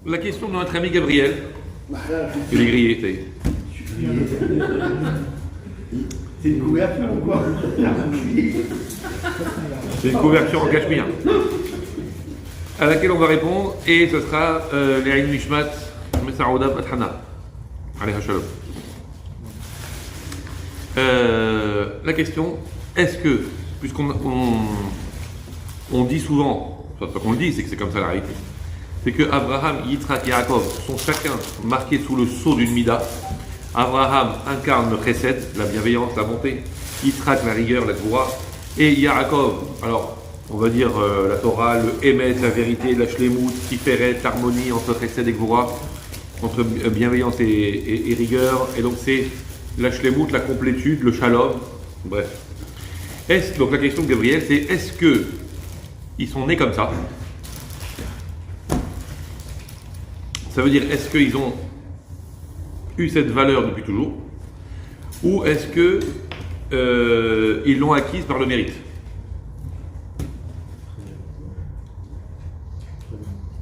la question de notre ami Gabriel. Il est grillé, ça y est. C'est une couverture ou quoi? C'est une couverture en cachemire. À laquelle on va répondre, et ce sera les Aïn Mishmat, Messarouda Bathana. Allez, Hachalom. La question, est-ce que, puisqu'on dit souvent, enfin, pas qu'on le dit, c'est que c'est comme ça la réalité, c'est que Abraham, Yitzhak et Yaakov sont chacun marqués sous le sceau d'une mida. Abraham incarne le chesed, la bienveillance, la bonté. Yitzhak, la rigueur, la gvoura. Et Yaakov, alors, on va dire la Torah, le Emet, la vérité, la shlemut, tiferet, l'harmonie entre chesed et gvoura, entre bienveillance et rigueur. Et donc c'est la shlemut, la complétude, le shalom, bref. Donc la question de Gabriel, c'est est-ce que ils sont nés comme ça? Ça veut dire, est-ce qu'ils ont eu cette valeur depuis toujours? Ou est-ce que ils l'ont acquise par le mérite?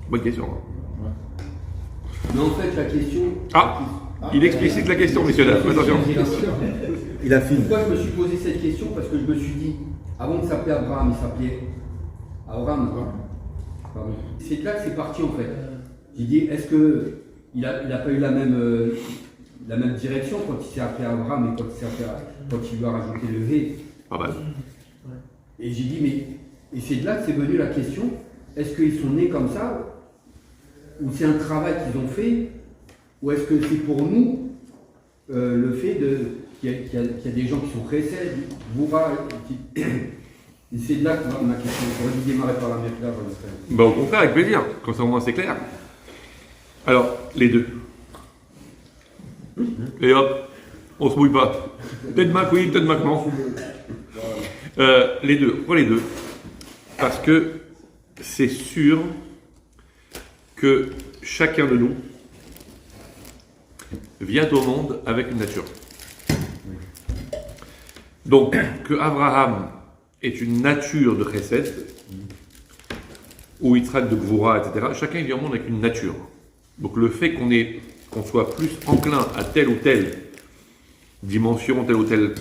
Bonne question. Mais en fait, la question. Il explicite la question, messieurs dames. Attention. Il a fini. Pourquoi je me suis posé cette question? Parce que je me suis dit, avant de s'appeler Abraham, il s'appelait Abraham. Pardon. C'est de là que c'est parti en fait. J'ai dit, est-ce qu'il n'a pas eu la même direction quand il s'est appelé Abraham et quand il lui a rajouté le Hé? Pas mal. Et j'ai dit, mais. Et c'est de là que c'est venu la question, est-ce qu'ils sont nés comme ça? Ou c'est un travail qu'ils ont fait? Ou est-ce que c'est pour nous le fait qu'il y a des gens qui sont chesed, Gvoura, et c'est de là que ma question. J'aurais dû démarrer par la Merkla. Au contraire, avec plaisir. Comme ça au moins c'est clair. Alors, les deux. Et hop, on se mouille pas. Peut-être Mac oui, peut-être Mac non. Les deux. Pourquoi les deux? Parce que c'est sûr que chacun de nous vient au monde avec une nature. Donc, que Abraham est une nature de chesed, ou Yitzhak de gvoura, etc., chacun vient au monde avec une nature. Donc le fait qu'on soit plus enclin à telle ou telle dimension, tel ou tel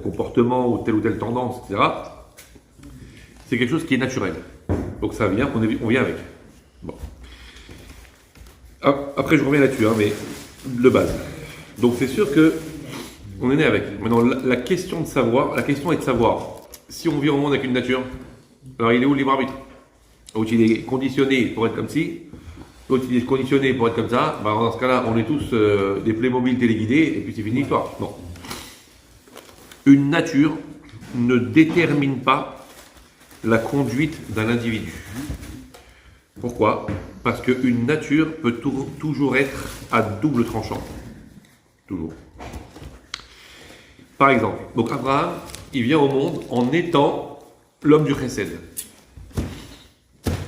comportement, ou telle tendance, etc., c'est quelque chose qui est naturel. Donc ça vient, on vient avec. Bon. Après, je reviens là-dessus, mais de base. Donc c'est sûr que on est né avec. Maintenant, la question est de savoir si on vient au monde avec une nature. Alors, il est où le libre arbitre? Donc, il est conditionné pour être comme ci, l'autre il est conditionné pour être comme ça. Dans ce cas-là, on est tous des Playmobil téléguidés, et puis c'est fini l'histoire. Non. Une nature ne détermine pas la conduite d'un individu. Pourquoi? Parce qu'une nature peut toujours être à double tranchant. Toujours. Par exemple, donc Abraham, il vient au monde en étant l'homme du chesed.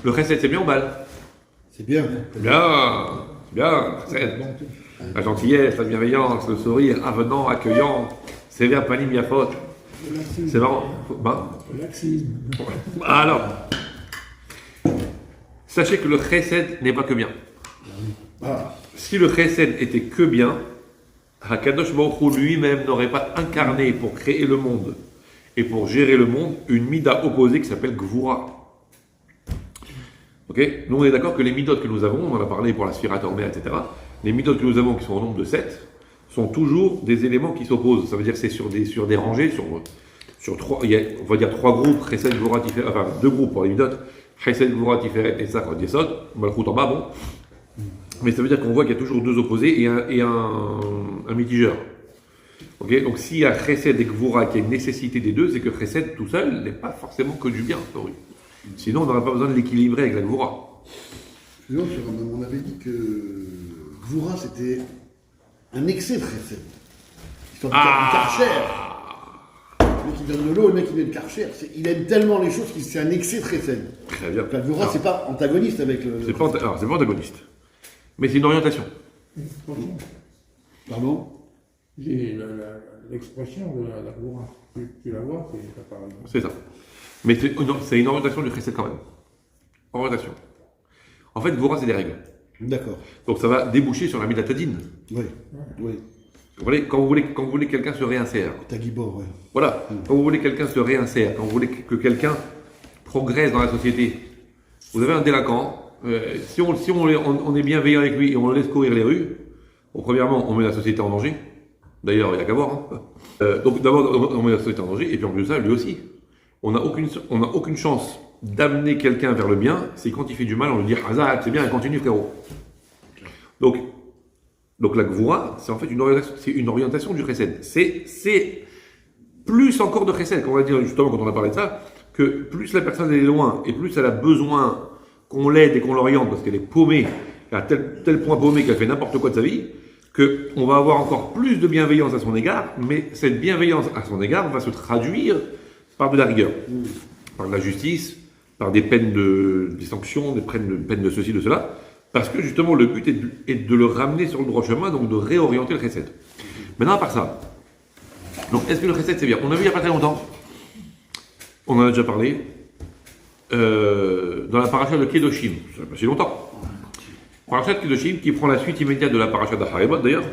Le chesed, c'est bien ou mal? C'est bien. C'est bien, chesed. La gentillesse, la bienveillance, le sourire avenant, accueillant, sévère, panim, yafot. C'est marrant. Alors, sachez que le chesed n'est pas que bien. Si le chesed était que bien, Hakadosh Baruch Hu lui-même n'aurait pas incarné pour créer le monde et pour gérer le monde une mida opposée qui s'appelle Gvoura. Ok? Nous on est d'accord que les midotes que nous avons, on en a parlé pour la Sfirat Ormer, etc. Les midotes que nous avons qui sont au nombre de 7 sont toujours des éléments qui s'opposent. Ça veut dire que c'est sur des rangées, sur trois, on va dire 3 groupes, Chesed, Gvoura, Tiferet, enfin 2 groupes pour les midotes, Chesed, Gvoura, Tiferet et Sachar, Yesod, Malchut en bas, bon. Mais ça veut dire qu'on voit qu'il y a toujours 2 opposés et un mitigeur. Okay, donc s'il y a Chesed et Gvoura qui a une nécessité des deux, c'est que Chesed tout seul n'est pas forcément que du bien. Sinon on n'aurait pas besoin de l'équilibrer avec la Gvoura. On avait dit que Gvoura c'était un excès de Chesed. L'histoire du Karcher. Le mec qui donne de l'eau, le mec qui donne de Karcher. Il aime tellement les choses qu'il c'est un excès de Chesed. Très bien. La Gvoura c'est pas antagoniste avec le. C'est pas antagoniste. Mais c'est une orientation. Pardon? L'expression de la Gvoura, tu la vois, c'est pas pareil. C'est ça. Mais c'est une orientation du chesed quand même. Orientation. En fait, Gvura, c'est des règles. D'accord. Donc ça va déboucher sur la Midatadine. Oui. Oui. Vous voyez, quand vous voulez que quelqu'un se réinsère, Tagibor, ouais. voilà, quand vous voulez que quelqu'un se réinsère, quand vous voulez que quelqu'un progresse dans la société, vous avez un délinquant, si on est bienveillant avec lui et on le laisse courir les rues, bon, premièrement, on met la société en danger. D'ailleurs, il n'y a qu'à voir. Hein. Donc d'abord, on met la société en danger, et puis en plus de ça, lui aussi. On n'a aucune chance d'amener quelqu'un vers le bien, c'est quand il fait du mal, on lui dit « Hazard, c'est bien, continue frérot ». Donc la Gvura, c'est en fait une orientation du chesed. C'est plus encore de chesed, qu'on va dire justement quand on a parlé de ça, que plus la personne est loin et plus elle a besoin qu'on l'aide et qu'on l'oriente parce qu'elle est paumée, à tel point paumée qu'elle fait n'importe quoi de sa vie, qu'on va avoir encore plus de bienveillance à son égard, mais cette bienveillance à son égard va se traduire par de la rigueur, par de la justice, par des des sanctions, des peines de ceci, de cela. Parce que justement, le but est de le ramener sur le droit chemin, donc de réorienter le chesed. Maintenant, à part ça, donc est-ce que le chesed c'est bien? On a vu il n'y a pas très longtemps, on en a déjà parlé, dans la paracha de Kedoshim, ça fait pas si longtemps. Paracha de Kedoshim qui prend la suite immédiate de la paracha d'Acharemot d'ailleurs,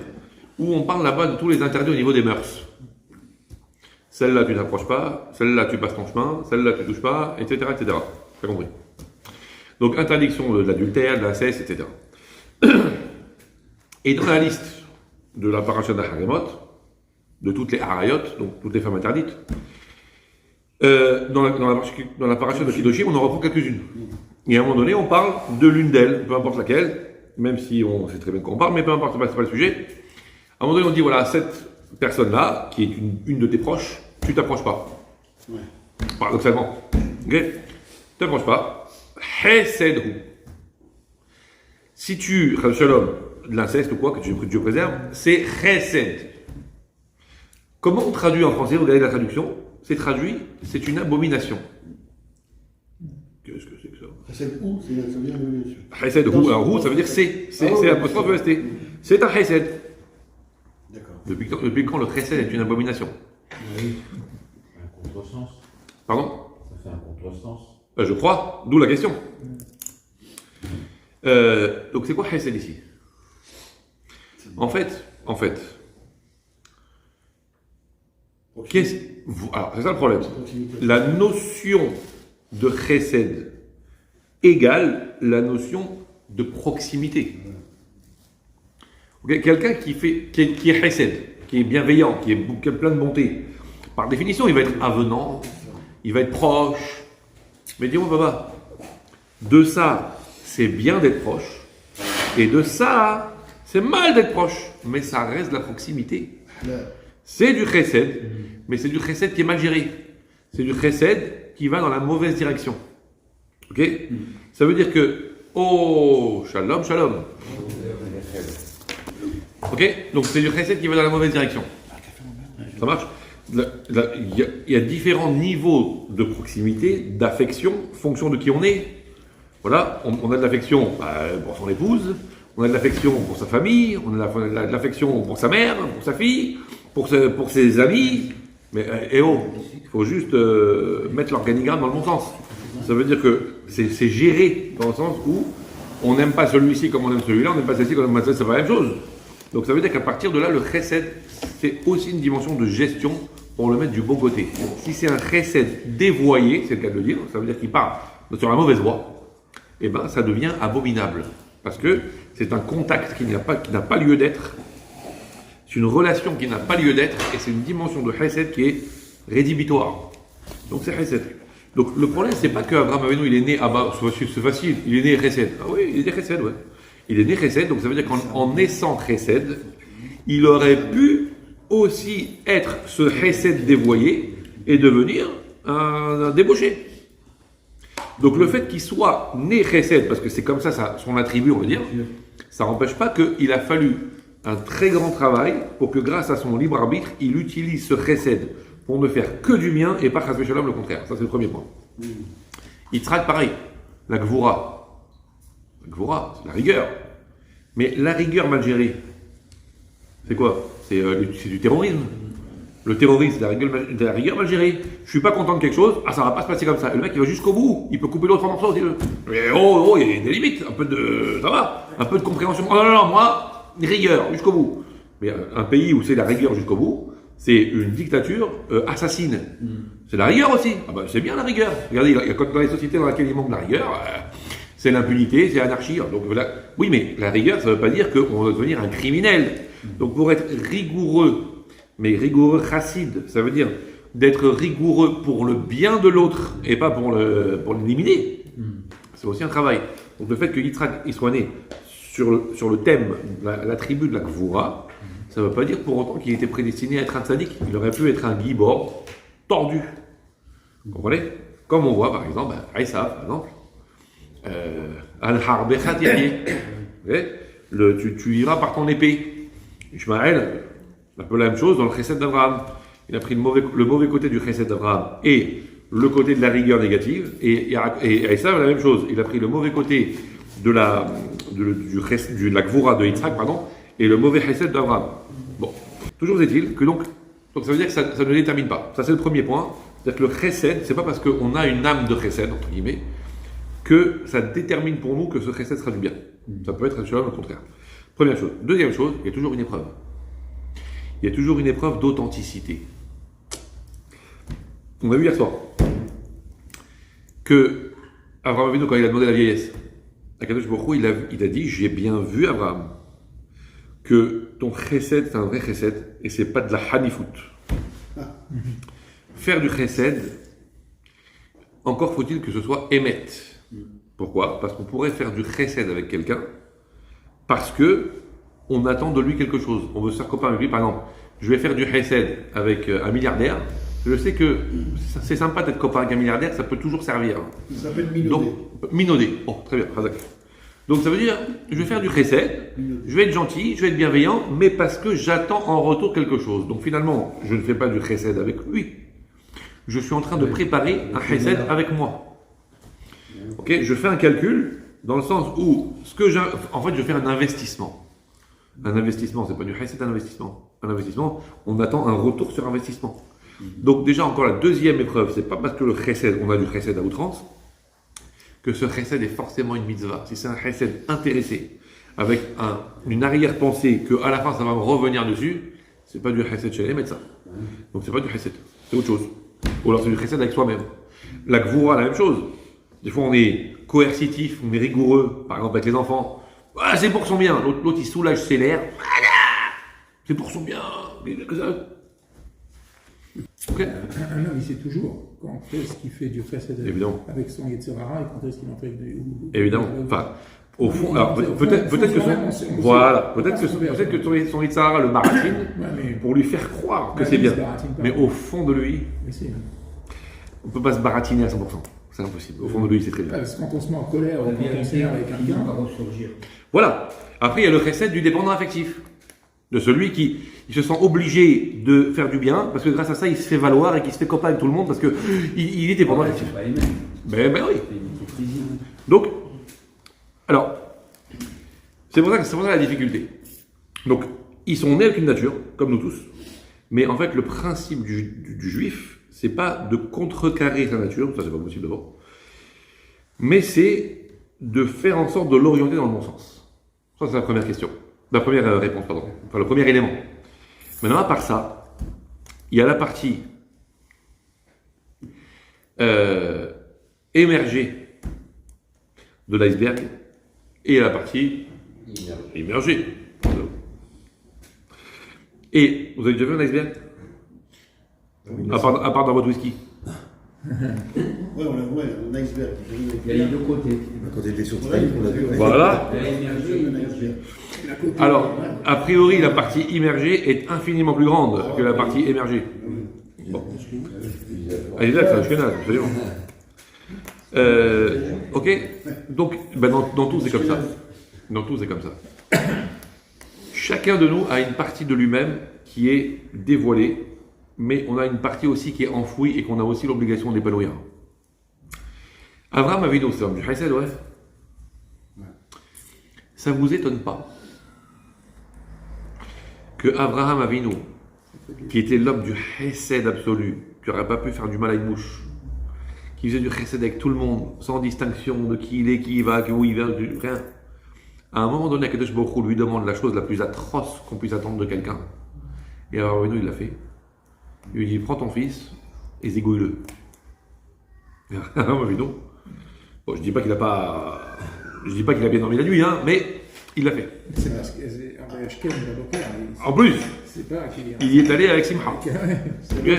où on parle là-bas de tous les interdits au niveau des mœurs. Celle-là, tu n'approches pas, celle-là, tu passes ton chemin, celle-là, tu touches pas, etc. etc. T'as compris? Donc, interdiction de l'adultère, de l'inceste, etc. Et dans la liste de la paracha d'Acharemot, de toutes les harayot, donc toutes les femmes interdites, dans la paracha de Kedoshim, on en reprend quelques-unes. Et à un moment donné, on parle de l'une d'elles, peu importe laquelle, même si on sait très bien de quoi on parle, mais peu importe, c'est pas le sujet. À un moment donné, on dit voilà, cette personne-là, qui est une de tes proches, tu t'approches pas. Ouais. Paradoxalement. Ok? Tu t'approches pas. Chesed. Si tu, shalom, de l'inceste ou quoi, que Dieu préserve, c'est chesed. Comment on traduit en français? Regardez la traduction. C'est traduit, c'est une abomination. Qu'est-ce que c'est que ça? Chesed ou, ça veut dire Chesed ou, alors ou, ça veure dire c'est apostrophe EST. C'est un chesed. D'accord. Depuis quand le chesed est une abomination? Oui. Un contresens. Pardon? Ça fait un contresens. Je crois, d'où la question. Donc c'est quoi chesed ici? En fait, alors c'est ça le problème. La notion de chesed égale la notion de proximité. Okay? Quelqu'un qui est chesed, qui est bienveillant, qui est plein de bonté, par définition, il va être avenant, il va être proche. Mais dis-moi, papa, de ça, c'est bien d'être proche, et de ça, c'est mal d'être proche, mais ça reste de la proximité. C'est du chesed, mais c'est du chesed qui est mal géré. C'est du chesed qui va dans la mauvaise direction. Ok? Ça veut dire que, oh, shalom, shalom. Ok? Donc c'est du chesed qui va dans la mauvaise direction. Ça marche? Il y a différents niveaux de proximité, d'affection, fonction de qui on est. Voilà, on a de l'affection pour son épouse, on a de l'affection pour sa famille, on a de l'affection pour sa mère, pour sa fille, pour ses amis. Mais il faut juste mettre l'organigramme dans le bon sens. Ça veut dire que c'est géré dans le sens où on n'aime pas celui-ci comme on aime celui-là, on n'aime pas celle-ci comme on aime celle-ci, c'est pas la même chose. Donc ça veut dire qu'à partir de là, le chesed, c'est aussi une dimension de gestion pour le mettre du bon côté. Si c'est un chesed dévoyé, c'est le cas de le dire, ça veut dire qu'il part sur la mauvaise voie, et ben ça devient abominable. Parce que c'est un contact qui n'a pas lieu d'être, c'est une relation qui n'a pas lieu d'être, et c'est une dimension de chesed qui est rédhibitoire. Donc c'est chesed. Donc le problème, c'est pas qu'Abraham Avinu, il est né, c'est facile, il est né chesed. Ah oui, il est né chesed, ouais. Il est né chesed, donc ça veut dire qu'en naissant chesed, il aurait pu aussi être ce chesed dévoyé et devenir un débauché. Donc le fait qu'il soit né chesed, parce que c'est comme ça son attribut, on va dire, ça n'empêche pas qu'il a fallu un très grand travail pour que grâce à son libre arbitre, il utilise ce chesed pour ne faire que du bien et pas chas v'shalom le contraire. Ça c'est le premier point. Yitzhak pareil, la Gvura. La Gvura, c'est la rigueur. Mais la rigueur mal gérée, c'est quoi? C'est du terrorisme. Le terroriste, de la rigueur l'Algérie. Je suis pas content de quelque chose, ah ça va pas se passer comme ça. Et le mec il va jusqu'au bout, il peut couper l'autre en morceaux s'il veut. Mais oh, il y a des limites, ça va, un peu de compréhension. Oh non, moi, rigueur, jusqu'au bout. Mais un pays où c'est la rigueur jusqu'au bout, c'est une dictature assassine. C'est la rigueur aussi. Ah ben, c'est bien la rigueur. Regardez, dans les sociétés dans lesquelles il manque la rigueur, c'est l'impunité, c'est l'anarchie. Donc voilà. Oui, mais la rigueur, ça ne veut pas dire qu'on va devenir un criminel. Donc pour être rigoureux, mais rigoureux chassid, ça veut dire d'être rigoureux pour le bien de l'autre et pas pour l'éliminer. C'est aussi un travail. Donc le fait que Yitzhak il soit né sur le thème, la tribu de la Gvoura, ça ne veut pas dire pour autant qu'il était prédestiné à être un tzaddik. Il aurait pu être un gibor tordu. Vous comprenez? Comme on voit par exemple, Aïssa, par exemple, Al-Harbe Khatiri. Tu iras par ton épée. Ishmaël, un peu la même chose dans le chesed d'Abraham. Il a pris le mauvais côté du chesed d'Abraham et le côté de la rigueur négative. Et Aïssa, la même chose. Il a pris le mauvais côté de la Gvoura de Yitzhak, pardon, et le mauvais chesed d'Abraham. Bon, toujours est-il que donc ça veut dire que ça ne détermine pas. Ça c'est le premier point. C'est-à-dire que le chesed, c'est pas parce qu'on a une âme de chesed, entre guillemets, que ça détermine pour nous que ce chesed sera du bien. Ça peut être naturellement le contraire. Première chose. Deuxième chose, il y a toujours une épreuve. Il y a toujours une épreuve d'authenticité. On a vu hier soir que Abraham Avinu, quand il a demandé la vieillesse, Akadosh Baruch Hu, il a dit, j'ai bien vu Abraham, que ton chesed, c'est un vrai chesed, et c'est pas de la hanifout. Faire du chesed, encore faut-il que ce soit émet. Pourquoi? Parce qu'on pourrait faire du chesed avec quelqu'un, parce que on attend de lui quelque chose. On veut se faire copain avec lui. Par exemple, je vais faire du chesed avec un milliardaire. Je sais que c'est sympa d'être copain avec un milliardaire, ça peut toujours servir. Ça s'appelle minauder. Donc, minauder. Oh, très bien, Razak. Donc ça veut dire, je vais faire du chesed, je vais être gentil, je vais être bienveillant, mais parce que j'attends en retour quelque chose. Donc finalement, je ne fais pas du chesed avec lui. Je suis en train de préparer un chesed avec moi. Ok, je fais un calcul dans le sens où en fait, je fais un investissement. Un investissement, c'est pas du chesed, c'est un investissement. Un investissement, on attend un retour sur investissement. Donc déjà encore la deuxième épreuve, c'est pas parce que le chesed, on a du chesed à outrance, que ce chesed est forcément une mitzvah. Si c'est un chesed intéressé, avec une arrière-pensée que à la fin ça va me revenir dessus, c'est pas du chesed chez les médecins. Donc c'est pas du chesed, c'est autre chose. Ou alors c'est du chesed avec soi-même. La gvoura, la même chose. Des fois on est coercitif, on est rigoureux, par exemple avec les enfants. Ah, c'est pour son bien. L'autre il soulage ses lèvres. C'est pour son bien. Okay. Un homme, il sait toujours quand est-ce qu'il fait du chesed avec son Yetzirara et quand est-ce qu'il en fait du... Évidemment. Enfin, au fond, alors peut-être que son Yetzirara le baratine pour lui faire croire que c'est bien. Mais au fond de lui, on ne peut pas se baratiner à 100%. C'est impossible. Au fond de lui, c'est très bien. Parce que quand on se met en colère ou quand on s'énerve avec quelqu'un, va ressurgir. Voilà. Après, il y a le chesed du dépendant affectif. De celui qui se sent obligé de faire du bien, parce que grâce à ça, il se fait valoir et qu'il se fait copain avec tout le monde, parce qu'il est dépendant affectif. Ben oui. Donc, alors, c'est pour ça la difficulté. Donc, ils sont nés avec une nature, comme nous tous, mais en fait, le principe du juif, c'est pas de contrecarrer sa nature, ça c'est pas possible d'abord, mais c'est de faire en sorte de l'orienter dans le bon sens. Ça, c'est la première question. La première réponse, pardon. Enfin, le premier élément. Maintenant, à part ça, il y a la partie émergée de l'iceberg et la partie immergée. Et vous avez déjà vu un iceberg? À part dans votre whisky. Ouais, un iceberg. Il y a les deux côtés. Quand il était sur Titanic, on l'a vu. Voilà. Alors, a priori, la partie immergée est infiniment plus grande que la partie émergée. Bon. Allez là, c'est un chenal, absolument. Ok. Donc, dans tout, c'est comme ça. Dans tout, c'est comme ça. Chacun de nous a une partie de lui-même qui est dévoilée, mais on a une partie aussi qui est enfouie et qu'on a aussi l'obligation d'épanouir. Abraham Avinu, c'est du chesed, ouais. Ça vous étonne pas que Abraham Avinu, qui était l'homme du chesed absolu, qui n'aurait pas pu faire du mal à une mouche, qui faisait du chesed avec tout le monde, sans distinction de qui il est, qui il va, où il va, rien. À un moment donné, Akadosh Baruch Hu lui demande la chose la plus atroce qu'on puisse attendre de quelqu'un. Et alors, il l'a fait. Il lui dit, prends ton fils et zigouille-le. Alors, non. Bon, je dis pas qu'il a bien dormi la nuit, hein, mais il l'a fait. C'est parce que Ashken, En plus, c'est pas qu'il il y est allé avec Simcha. c'est le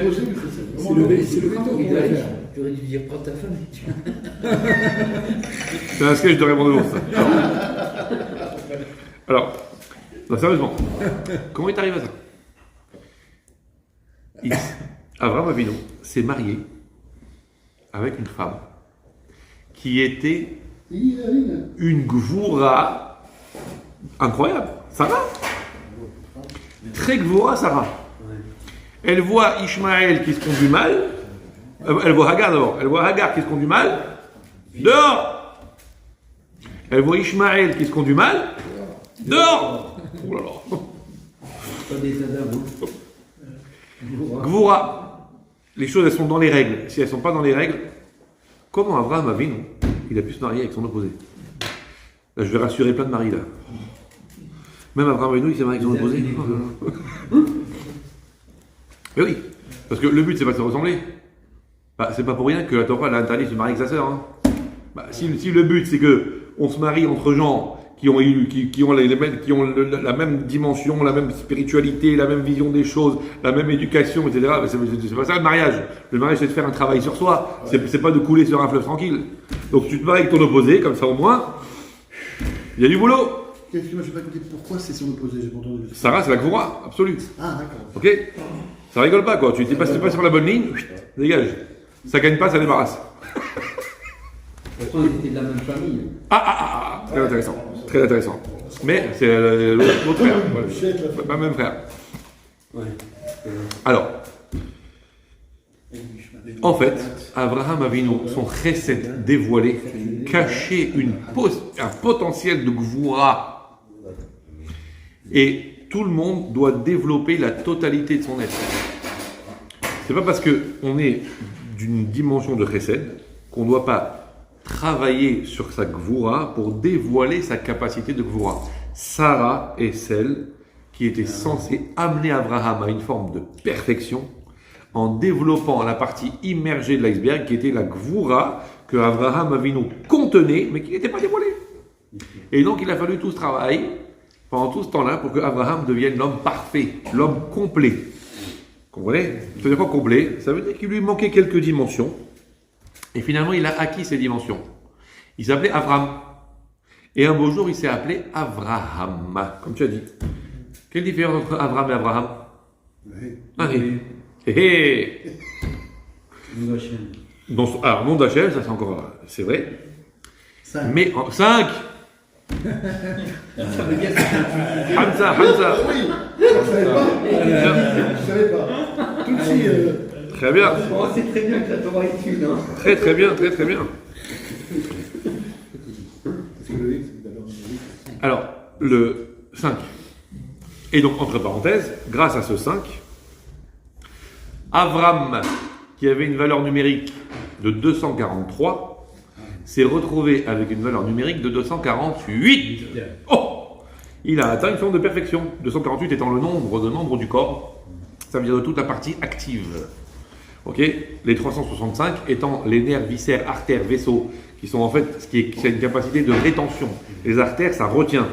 veto qu'on va faire. J'aurais dû dire prends ta femme et tu. C'est un sketch de Raymond Devos, ça. Alors, non, sérieusement, comment il t'arrive à ça? Abraham Avinu s'est marié avec une femme qui était une gvoura incroyable. Sarah. Très gvoura, Sarah. Elle voit Ishmaël qui se conduit mal. Elle voit Hagar d'abord. Elle voit Hagar qui se conduit mal. Dehors. Elle voit Ishmaël qui se conduit mal. Dehors. Oh là là. Pas des Adam, hein. Gvoura. Les choses, elles sont dans les règles. Si elles ne sont pas dans les règles, comment Abraham Avinu, il a pu se marier avec son opposé? Là, je vais rassurer plein de maris, là. Même Abraham Avinu, il s'est marié avec son opposé. Mais oui, parce que le but, c'est pas de se ressembler. Bah, c'est pas pour rien que la Torah l'a interdit de se marier avec sa sœur. Hein. Bah, si le but, c'est que on se marie entre gens qui ont la même dimension, la même spiritualité, la même vision des choses, la même éducation, etc. Ben c'est pas ça le mariage. Le mariage, c'est de faire un travail sur soi. C'est pas de couler sur un fleuve tranquille. Donc tu te maries avec ton opposé, comme ça au moins, il y a du boulot. Excuse-moi, je n'ai pas écouté pourquoi c'est son opposé, j'ai pas entendu. Sarah, c'est la gvoura, absolue. Ah, d'accord. Ok? Ça rigole pas, quoi. Tu n'es pas sur la bonne ligne, dégage. Ça gagne pas, ça débarrasse. Pourtant, ils étaient de la même famille. Très intéressant. Très intéressant. Mais c'est l'autre frère. Voilà. Pas même frère. Ouais. Alors, en fait, Abraham Avinu, son chesed dévoilé, cachait un potentiel de gvoura. Et tout le monde doit développer la totalité de son être. C'est pas parce qu'on est d'une dimension de chesed qu'on ne doit pas travailler sur sa gvoura pour dévoiler sa capacité de gvoura. Sarah est celle qui était censée amener Abraham à une forme de perfection en développant la partie immergée de l'iceberg qui était la gvoura que Abraham Avinu contenait mais qui n'était pas dévoilée. Et donc il a fallu tout ce travail pendant tout ce temps-là pour que Abraham devienne l'homme parfait, l'homme complet. Vous comprenez? Ça veut dire quoi complet? Ça veut dire qu'il lui manquait quelques dimensions. Et finalement, il a acquis ces dimensions. Il s'appelait Avram. Et un beau jour, il s'est appelé Avraham, comme tu as dit. Quelle différence entre Avram et Abraham? Oui. Alors, nom d'Hachem, ça c'est encore... C'est vrai. 5. Mais 5. Ça veut dire que c'est un Hamza. Oui. Je savais pas. Tout de suite. Très bien. Oh, c'est très bien que la Torah est une, hein. Très bien. Alors, le 5. Et donc, entre parenthèses, grâce à ce 5, Avram, qui avait une valeur numérique de 243, s'est retrouvé avec une valeur numérique de 248. Oh! Il a atteint une forme de perfection. 248 étant le nombre de membres du corps, ça veut dire de toute la partie active. Ok, les 365 étant les nerfs, viscères, artères, vaisseaux, qui sont en fait qui a une capacité de rétention. Les artères, ça retient,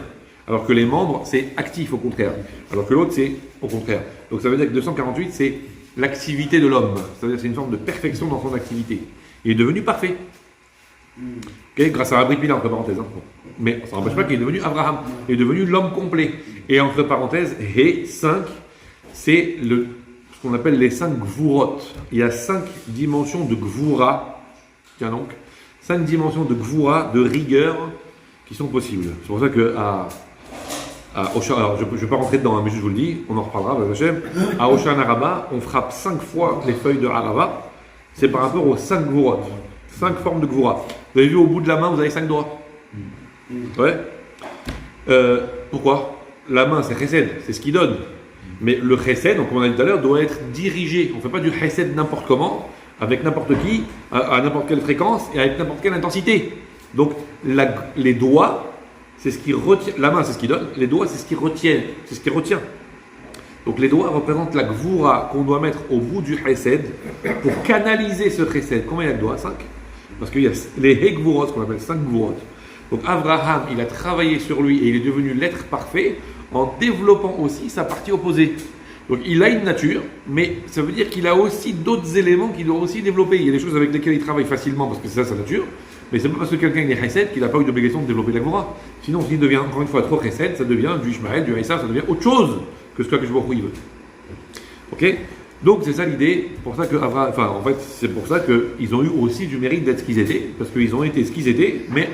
alors que les membres, c'est actif au contraire. Alors que l'autre, c'est au contraire. Donc ça veut dire que 248, c'est l'activité de l'homme. C'est-à-dire c'est une forme de perfection dans son activité. Il est devenu parfait. Okay, grâce à Abri Pila, entre parenthèses. Hein. Mais ça n'empêche pas qu'il est devenu Abraham. Il est devenu l'homme complet. Et entre parenthèses, He 5, c'est ce qu'on appelle les 5 gvurot. Il y a 5 dimensions de gvura. Tiens donc, 5 dimensions de gvura, de rigueur, qui sont possibles. C'est pour ça que alors je ne vais pas rentrer dedans, hein, mais je vous le dis, on en reparlera, à Oshana Rabbah, on frappe 5 fois les feuilles de Harava. C'est par rapport aux 5 gvurot. 5 formes de gvura. Vous avez vu au bout de la main, vous avez 5 doigts. Ouais. Pourquoi? La main, c'est chesed, c'est ce qui donne. Mais le chesed, donc comme on a dit tout à l'heure, doit être dirigé. On ne fait pas du chesed n'importe comment, avec n'importe qui, à n'importe quelle fréquence et avec n'importe quelle intensité. Donc les doigts, c'est ce qui retient. La main, c'est ce qui donne. Les doigts, c'est ce qui retient. C'est ce qui retient. Donc les doigts représentent la gvoura qu'on doit mettre au bout du chesed pour canaliser ce chesed. Combien il y a de doigts? 5. Parce qu'il y a les hegvurot, qu'on appelle 5 gvurot. Donc Abraham, il a travaillé sur lui et il est devenu l'être parfait en développant aussi sa partie opposée. Donc il a une nature, mais ça veut dire qu'il a aussi d'autres éléments qu'il doit aussi développer. Il y a des choses avec lesquelles il travaille facilement parce que c'est ça sa nature, mais c'est pas parce que quelqu'un est chesed qu'il n'a pas eu d'obligation de développer la gvura. Sinon, s'il devient encore une fois trop chesed, ça devient du Ishmaël, du Esav, ça devient autre chose que ce que je vois où il veut. Ok? Donc c'est ça l'idée, pour ça que en fait c'est pour ça qu'ils ont eu aussi du mérite d'être ce qu'ils étaient, parce qu'ils ont été ce qu'ils étaient, mais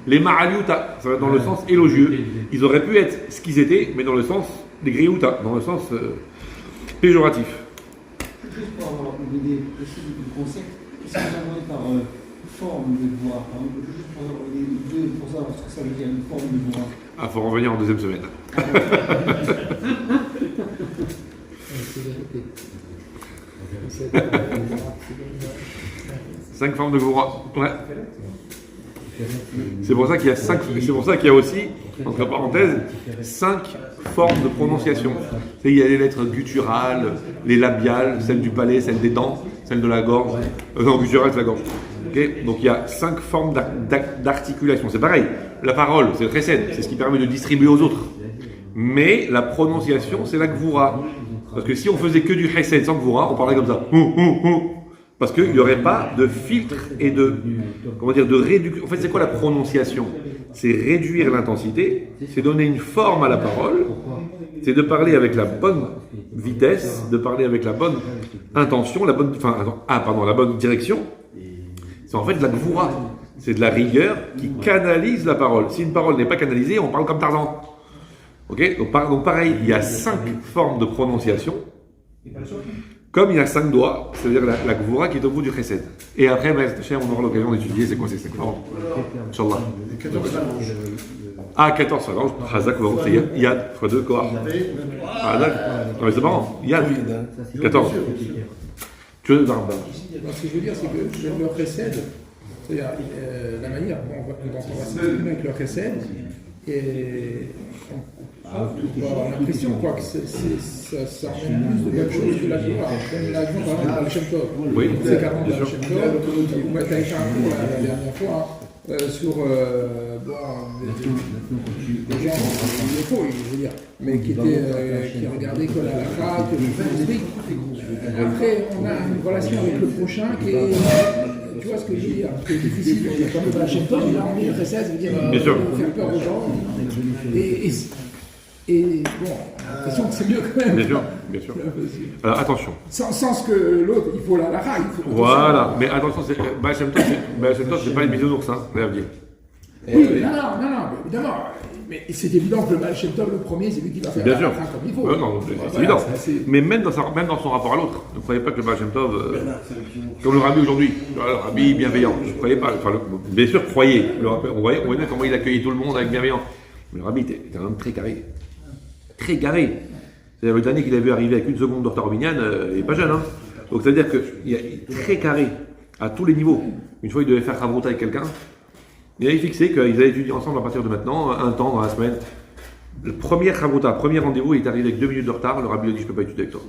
les ma'aliuta, ça va dans le sens élogieux, ils auraient pu être ce qu'ils étaient, mais dans le sens des griouta, dans le sens péjoratif. Juste pour avoir une idée précise du concept, si vous envoyez par forme de voix, juste pour avoir une idée, pour savoir ce que ça veut dire, une forme de voix. Ah, faut revenir en deuxième semaine. 5 formes de gvura. Ouais. C'est pour ça qu'il y a 5. C'est pour ça qu'il y a aussi, entre parenthèses, 5 formes de prononciation. Il y a les lettres gutturales, les labiales, celles du palais, celles des dents, celles de la gorge. Non, gutturale, c'est la gorge. Okay, donc il y a 5 formes d'articulation. C'est pareil. La parole, c'est le chesed, c'est ce qui permet de distribuer aux autres. Mais la prononciation, c'est la gvura. Parce que si on faisait que du chesed sans gvura, on parlerait comme ça. Parce qu'il n'y aurait pas de filtre et de réduction. En fait, c'est quoi la prononciation? C'est réduire l'intensité, c'est donner une forme à la parole, c'est de parler avec la bonne vitesse, de parler avec la bonne intention, la bonne direction. C'est en fait de la gvura. C'est de la rigueur qui canalise la parole. Si une parole n'est pas canalisée, on parle comme Tarzan. Ok? Donc pareil, il y a 5 formes de prononciation. Comme il y a 5 doigts, c'est-à-dire la gvura qui est au bout du chesed. Et après, on aura l'occasion d'étudier c'est quoi ces 5 formes. Inch'Allah. 14 phalanges. Hazak, c'est Yad, fois 2, Koach. Hazak. Non mais c'est marrant. Yad. 14. Tu veux Darba? Ce que je veux dire, c'est que le chesed, c'est-à-dire la manière dont on va s'exprimer avec le chesed, et on a l'impression que ça emmène plus de bonnes choses que la gvura. Comme l'a dit par exemple dans le Shem Tov. Oui, c'est 40 dans le Shem Tov. Tu as fait un cours la dernière fois sur des gens, il est faux, je veux dire, mais qui regardaient que la halakha, que le strict. Après, on a une relation avec le prochain qui est. Tu vois ce que je veux dire? C'est difficile. Comme le Shem Tov, il a envie de chesed, ça veut dire faire peur aux gens. Et bon, on a l'impression que c'est mieux quand même. Bien sûr. Alors attention. Sans que l'autre, il faut la halakha. Voilà, mais attention, Baal Shem Tov, c'est pas une bisounours, hein, Réavdier. Oui, non, évidemment. Mais c'est évident que le Baal Shem Tov, le premier, c'est lui qui va faire la halakha comme il faut. Non, c'est évident. Mais même dans son rapport à l'autre, ne croyez pas que le Baal Shem Tov, comme le Rabbi aujourd'hui, le Rabbi bienveillant, ne croyez pas, bien sûr, croyez. On voyait comment il accueillait tout le monde avec bienveillance. Mais le Rabbi était un homme très carré. Très carré. C'est-à-dire le dernier qu'il a vu arriver avec 1 seconde de retard au minyan, il n'est pas jeune. Hein. Donc c'est-à-dire qu'il est très carré à tous les niveaux. Une fois, il devait faire Chavrota avec quelqu'un. Il avait fixé qu'ils allaient étudier ensemble à partir de maintenant, un temps dans la semaine. Le premier Chavrota, premier rendez-vous, il est arrivé avec 2 minutes de retard. Le Rabbi lui a dit: je ne peux pas étudier avec toi.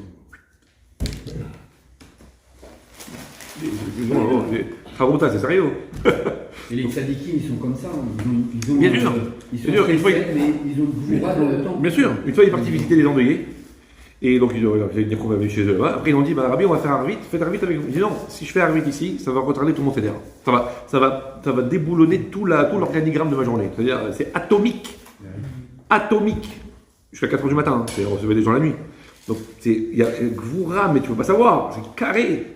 Chavrota, c'est sérieux. Et les tzadikim, ils sont comme ça. Bien sûr. Ils sont très faibles, mais ils ont le gvura dans le temps. Bien sûr. Une fois, il est parti visiter les endeuillés. Et donc, ils ont dit qu'on va venir chez eux. Après, ils ont dit: Rabbi, on va faire Arvit. Faites Arvit avec nous. Il dit: non, si je fais Arvit ici, ça va retarder tout mon fédère. Ça va déboulonner tout l'organigramme de ma journée. C'est-à-dire, c'est atomique. Atomique. Jusqu'à 4h du matin. C'est recevoir des gens la nuit. Donc, il y a gvura, mais tu ne peux pas savoir. C'est carré.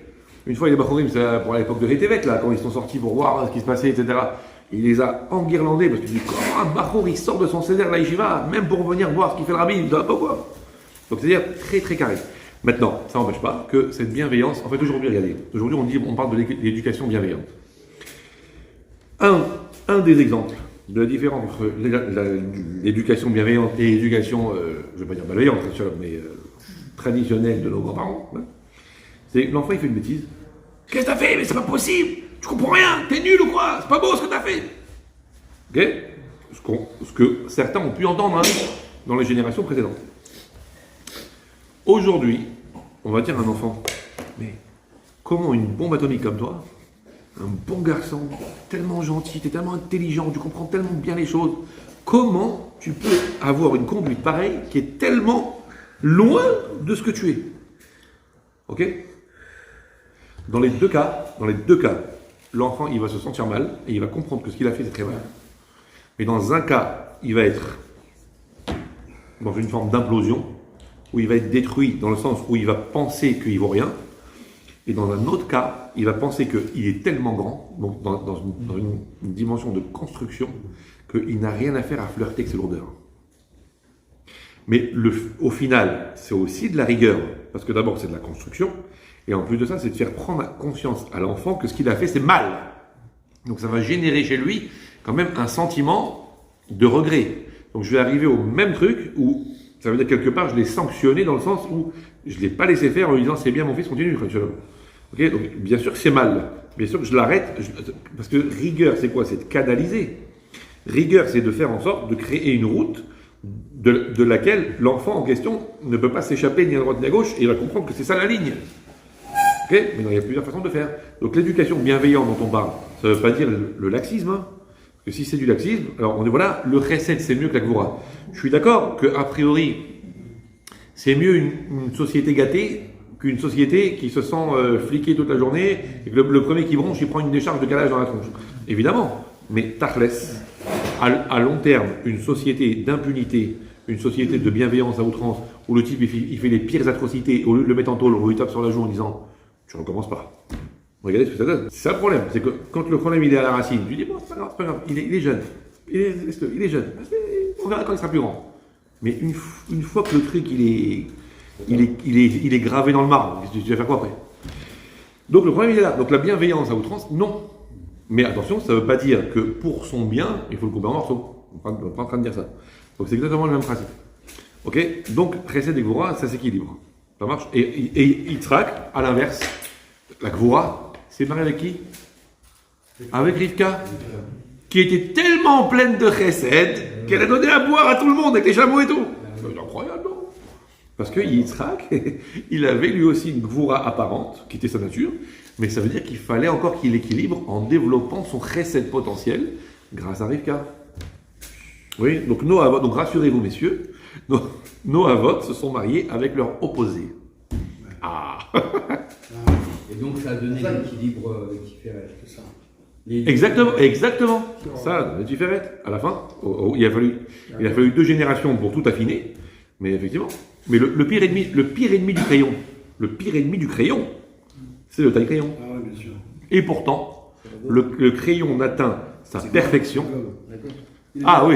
Une fois, les Bachorim, c'est pour l'époque de Hétévek, là, quand ils sont sortis pour voir ce qui se passait, etc. Il les a enguirlandés parce qu'il dit: comment un Bachour, il sort de son cédère, la yeshiva, même pour venir voir ce qu'il fait le Rabbi, il ne doit pas quoi. Donc, c'est-à-dire très très carré. Maintenant, ça n'empêche pas que cette bienveillance, en fait, aujourd'hui, regardez, aujourd'hui, on parle de l'éducation bienveillante. Un des exemples de la différence entre l'éducation bienveillante et l'éducation, je ne vais pas dire malveillante, mais traditionnelle de nos grands-parents, hein, c'est l'enfant il fait une bêtise. Qu'est-ce que t'as fait? Mais c'est pas possible! Tu comprends rien! T'es nul ou quoi? C'est pas beau ce que t'as fait! Ok? Ce que certains ont pu entendre hein, dans les générations précédentes. Aujourd'hui, on va dire à un enfant, mais comment une bombe atomique comme toi, un bon garçon, tellement gentil, t'es tellement intelligent, tu comprends tellement bien les choses, comment tu peux avoir une conduite pareille qui est tellement loin de ce que tu es? Ok? Dans les deux cas, l'enfant il va se sentir mal et il va comprendre que ce qu'il a fait c'est très mal. Mais dans un cas, il va être dans une forme d'implosion, où il va être détruit dans le sens où il va penser qu'il ne vaut rien. Et dans un autre cas, il va penser qu'il est tellement grand, donc dans une dimension de construction, qu'il n'a rien à faire à flirter avec ses lourdeurs. Mais au final, c'est aussi de la rigueur, parce que d'abord c'est de la construction, et en plus de ça, c'est de faire prendre conscience à l'enfant que ce qu'il a fait, c'est mal. Donc ça va générer chez lui quand même un sentiment de regret. Donc je vais arriver au même truc où ça veut dire quelque part je l'ai sanctionné dans le sens où je ne l'ai pas laissé faire en lui disant c'est bien mon fils, continue. Ok, donc bien sûr que c'est mal, bien sûr que je l'arrête, parce que rigueur c'est quoi? C'est de canaliser. Rigueur c'est de faire en sorte de créer une route de laquelle l'enfant en question ne peut pas s'échapper ni à droite ni à gauche et il va comprendre que c'est ça la ligne. Ok, mais non, il y a plusieurs façons de faire. Donc l'éducation bienveillante dont on parle, ça ne veut pas dire le laxisme, hein. Parce que si c'est du laxisme, alors on dit voilà, le chesed c'est mieux que la gvoura. Je suis d'accord qu'a priori, c'est mieux une société gâtée qu'une société qui se sent fliquée toute la journée et que le premier qui bronche, il prend une décharge de calage dans la tronche. Évidemment, mais tachles, à long terme, une société d'impunité, une société de bienveillance à outrance, où le type il fait les pires atrocités, au lieu de le mettre en tôle, on lui tape sur la joue en disant « tu recommences pas ». Regardez ce que ça donne. C'est ça le problème, c'est que quand le problème il est à la racine, tu dis bon c'est pas grave, il est jeune, il est jeune, on verra quand il sera plus grand. Mais une fois que le truc il est gravé dans le marbre, tu vas faire quoi après? Donc le problème il est là. Donc la bienveillance à outrance, non. Mais attention, ça ne veut pas dire que pour son bien, il faut le couper en morceaux. On n'est pas en train de dire ça. Donc c'est exactement le même principe. Ok? Donc Chesed et Gvoura, ça s'équilibre. Ça marche? Et Yitzhak, à l'inverse, la Gvoura, c'est marié avec qui? Avec Rivka, qui était tellement pleine de chesed qu'elle a donné à boire à tout le monde avec les chameaux et tout. C'est incroyable, non? Parce que Yitzhak, il avait lui aussi une gvoura apparente, qui était sa nature, mais ça veut dire qu'il fallait encore qu'il équilibre en développant son chesed potentiel grâce à Rivka. Oui, donc donc rassurez-vous messieurs, nos avots se sont mariés avec leur opposé. Ah. Et donc ça a donné l'équilibre différé. C'est ça. Exactement. Ça, le différé. À la fin, il a fallu 2 générations pour tout affiner. Mais effectivement. Mais le pire ennemi du crayon, c'est le taille-crayon. Ah ouais, bien sûr. Et pourtant, le crayon n'atteint sa perfection. Ah oui.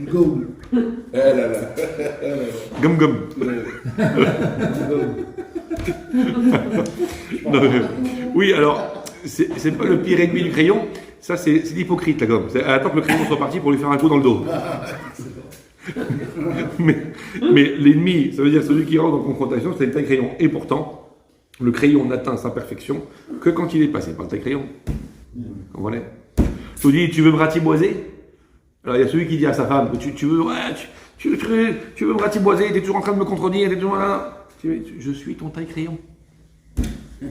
Gold. Gum. Non, oui, alors, c'est pas le pire ennemi du crayon, ça c'est l'hypocrite la gomme. Elle attend que le crayon soit parti pour lui faire un coup dans le dos. mais l'ennemi, ça veut dire celui qui rentre en confrontation, c'est le taille-crayon. Et pourtant, le crayon n'atteint sa perfection que quand il est passé par le taille-crayon. Vous comprenez? Je vous dis, tu veux me ratiboiser? Alors il y a celui qui dit à sa femme, tu veux me ratiboiser, t'es toujours en train de me contredire, t'es toujours là. Je suis ton taille-crayon. Je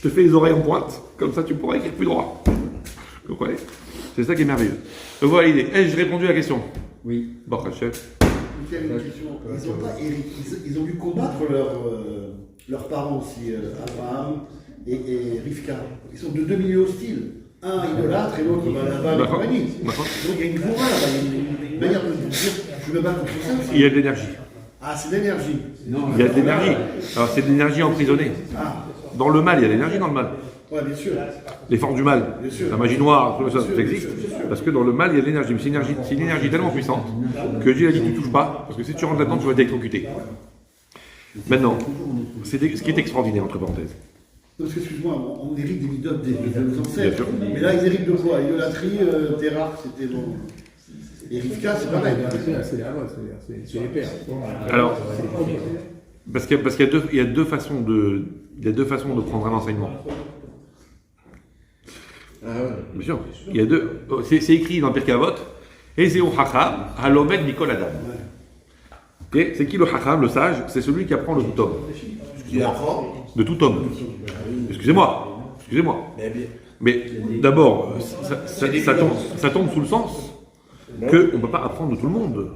te fais les oreilles en pointe, comme ça tu pourras écrire plus droit. Vous comprenez? C'est ça qui est merveilleux. Donc voilà l'idée. Ai-je répondu à la question? Oui. Bon, chef. Ils ont dû combattre leurs parents aussi, Abraham et Rivka. Ils sont de 2 milieux hostiles. Un idolâtre et l'autre là-bas et compagnie. Donc il y a une voix là-bas, il y a une manière de dire je me bats contre ça. Il y a de l'énergie. Ah, c'est de l'énergie. Il y a de l'énergie. Alors c'est de l'énergie emprisonnée. Ah. Dans le mal, il y a de l'énergie dans le mal. Ouais, bien sûr. Les formes du mal, Bien sûr. la magie noire, tout ça, Bien sûr, ça existe. bien sûr. Parce que dans le mal, il y a de l'énergie. Mais c'est une énergie tellement puissante que Dieu a dit tu touches pas, parce que si tu rentres là-dedans, tu vas être électrocuté. Maintenant, ce qui est extraordinaire, entre parenthèses. Parce que, excuse-moi, on hérite des midotes des ancêtres. Bien sûr. Mais là, ils héritent de quoi? Idolâtrie, terrar, c'était bon. Et Rivka, c'est pareil. C'est les avos, c'est les pères. Alors, C'est les premiers. parce qu'il y a deux façons de prendre un enseignement. Ah ouais. Bien sûr. Il y a deux. C'est écrit dans Pirkei Avot. Ezeu Hacham, Halomed Mikol Adam. Ok, c'est qui le Hacham, le sage? C'est celui qui apprend de tout homme. Excusez-moi. De tout homme. Excusez-moi. Mais d'abord, ça tombe sous le sens qu'on ne peut pas apprendre de tout le monde.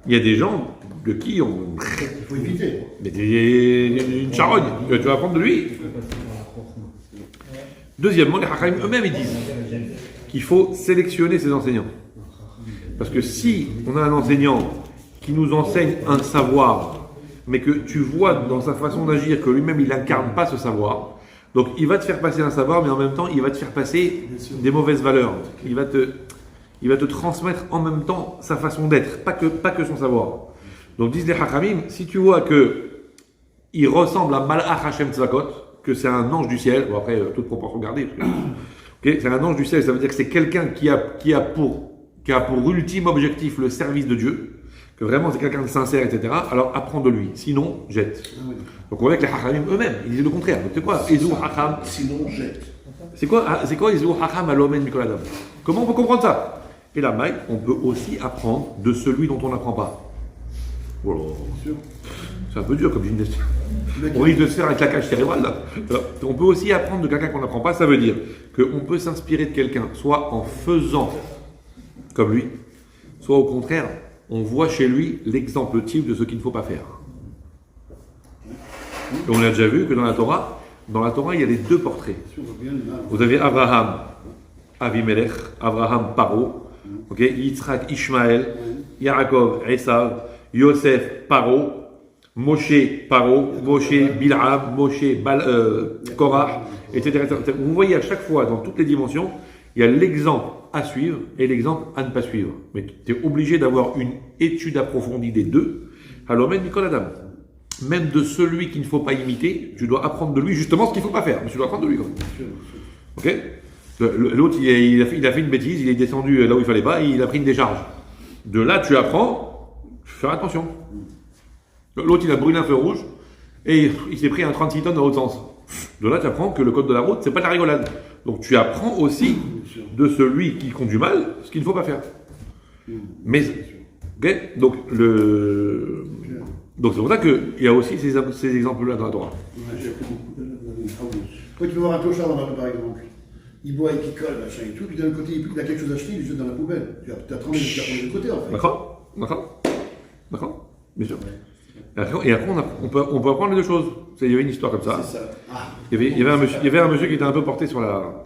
Il y a des gens de qui on. Il faut éviter. Mais une charogne, tu vas apprendre de lui. Deuxièmement, les Hachamim eux-mêmes ils disent qu'il faut sélectionner ses enseignants. Parce que si on a un enseignant qui nous enseigne un savoir, mais que tu vois dans sa façon d'agir que lui-même il n'incarne pas ce savoir, donc il va te faire passer un savoir, mais en même temps il va te faire passer des mauvaises valeurs. Il va te transmettre en même temps sa façon d'être, pas que son savoir. Donc disent les Hachamim, si tu vois que il ressemble à Malach Hashem Tzvakot, que c'est un ange du ciel, bon après toute proportion gardée, okay, c'est un ange du ciel, ça veut dire que c'est quelqu'un qui a pour ultime objectif le service de Dieu, que vraiment c'est quelqu'un de sincère, etc. Alors apprends de lui, sinon jette. Donc on voit que les Hachamim eux-mêmes, ils disent le contraire. Donc c'est quoi Ezeu Hacham? Sinon, jette. C'est quoi Ezeu Hacham Alomen Mikol Adam? Comment on peut comprendre ça? Et là, Mike, on peut aussi apprendre de celui dont on n'apprend pas. Voilà. C'est un peu dur comme gymnastique. On risque de se faire un claquage cérébral là. Alors, on peut aussi apprendre de quelqu'un qu'on n'apprend pas. Ça veut dire qu'on peut s'inspirer de quelqu'un, soit en faisant comme lui, soit au contraire, on voit chez lui l'exemple type de ce qu'il ne faut pas faire. Et on a déjà vu que dans la Torah, il y a les deux portraits. Vous avez Abraham, Avimelech, Abraham, Paro, okay, Yitzhak, Ishmaël, Yaakov, Esav, Yosef, Paro, Moshe, Paro, Moshe, Bilham, Moshe, Korah, etc., etc. Vous voyez à chaque fois, dans toutes les dimensions, il y a l'exemple à suivre et l'exemple à ne pas suivre. Mais tu es obligé d'avoir une étude approfondie des deux. Alors même Mikol Adam, même de celui qu'il ne faut pas imiter, tu dois apprendre de lui justement ce qu'il ne faut pas faire. Mais tu dois apprendre de lui quand même. Ok? L'autre, il a fait une bêtise, il est descendu là où il fallait pas, et il a pris une décharge. De là, tu apprends, faire attention. L'autre, il a brûlé un feu rouge, et il s'est pris un 36 tonnes dans l'autre sens. De là, tu apprends que le code de la route, c'est pas de la rigolade. Donc tu apprends aussi de celui qui conduit mal ce qu'il ne faut pas faire. Mais, ok? Donc c'est pour ça qu'il y a aussi ces exemples-là dans la Torah. Quand tu peux voir un clochard dans la rue, par exemple, il boit et il colle, machin et tout, puis d'un côté, il a quelque chose à acheter, il le jette dans la poubelle. Tu as 30 minutes à prendre de côté, en fait. D'accord. Bien sûr. Et après, on peut apprendre les deux choses. Il y avait une histoire comme ça. C'est ça. Ah. Il y avait un monsieur qui était un peu porté sur la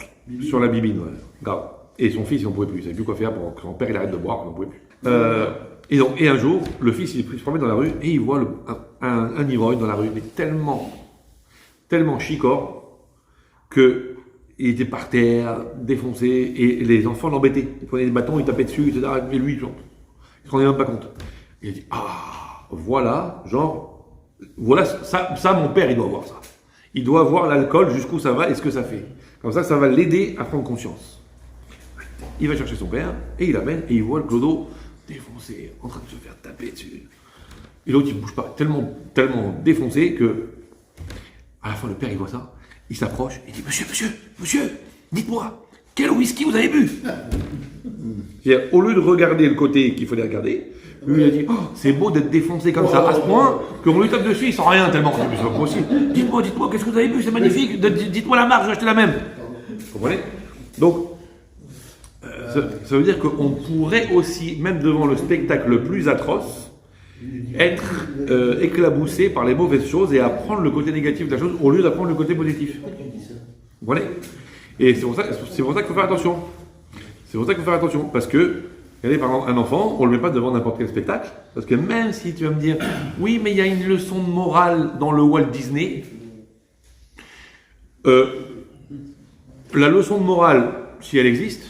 bibine. Ouais. Grave. Et son fils, il n'en pouvait plus. Il ne savait plus quoi faire pour que son père il arrête de boire, il n'en pouvait plus. Et un jour, le fils, il se promène dans la rue et il voit un ivrogne dans la rue, mais tellement chicore qu'il était par terre, défoncé, et les enfants l'embêtaient. Ils prenaient des bâtons, ils tapaient dessus, etc. Et lui, il ne se rendait même pas compte. Il a dit, voilà, ça, mon père, il doit voir ça. Il doit voir l'alcool, jusqu'où ça va et ce que ça fait. Comme ça va l'aider à prendre conscience. Il va chercher son père, et il l'amène, et il voit le clodo défoncé, en train de se faire taper dessus. Et l'autre, il ne bouge pas, tellement défoncé que, à la fin, le père, il voit ça, il s'approche, et il dit, monsieur, dites-moi, quel whisky vous avez bu? Au lieu de regarder le côté qu'il fallait regarder, lui, il a dit, c'est beau d'être défoncé comme ça, à ce point, qu'on lui tape dessus, il sent rien tellement. C'est pas possible. Dites-moi, qu'est-ce que vous avez bu? C'est magnifique. Dites-moi la marque, je vais acheter la même. Vous comprenez? Donc, ça veut dire qu'on pourrait aussi, même devant le spectacle le plus atroce, être éclaboussé par les mauvaises choses et apprendre le côté négatif de la chose au lieu d'apprendre le côté positif. Vous comprenez? Et c'est pour ça qu'il faut faire attention. Parce que, regardez, par exemple, un enfant, on ne le met pas devant n'importe quel spectacle, parce que même si tu vas me dire, oui, mais il y a une leçon de morale dans le Walt Disney, la leçon de morale, si elle existe,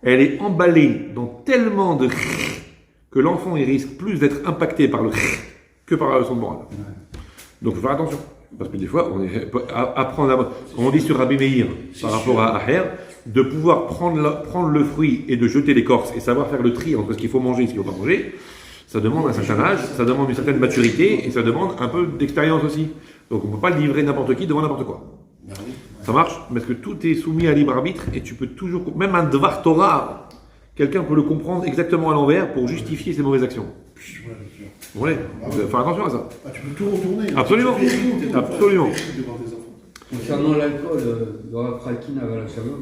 elle est emballée dans tellement de que l'enfant il risque plus d'être impacté par le que par la leçon de morale. Donc il faut faire attention. Parce que des fois, apprendre, comme on dit sur Rabbi Meir, par rapport à Aher, de pouvoir prendre le fruit et de jeter l'écorce et savoir faire le tri entre ce qu'il faut manger et ce qu'il ne faut pas manger, ça demande un certain âge, ça demande une certaine maturité et ça demande un peu d'expérience aussi. Donc on ne peut pas livrer n'importe qui devant n'importe quoi. Ça marche? Parce que tout est soumis à libre arbitre et tu peux toujours, même un Dvar Torah, quelqu'un peut le comprendre exactement à l'envers pour justifier ses mauvaises actions. Ouais, vous devez faire attention à ça. Ah, tu peux tout retourner. Absolument. Tu fais tout, Absolument. Concernant l'alcool, dans la Fralkin à Valachamon,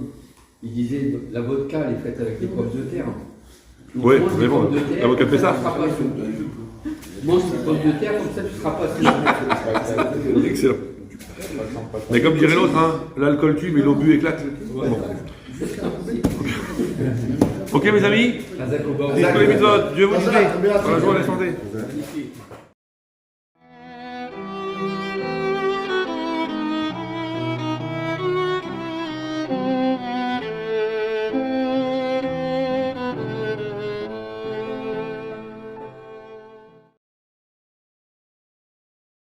il disait la vodka elle est faite avec des pommes de terre. Oui, mais bon, la vodka fait ça. Mange des pommes de terre, comme ça tu ne seras pas sûr. Excellent. Mais comme dirait l'autre, hein, l'alcool tue mais l'obus éclate. Bon. Ok mes amis, pour les mitzvot, Dieu vous bénisse. Bonne journée, santé.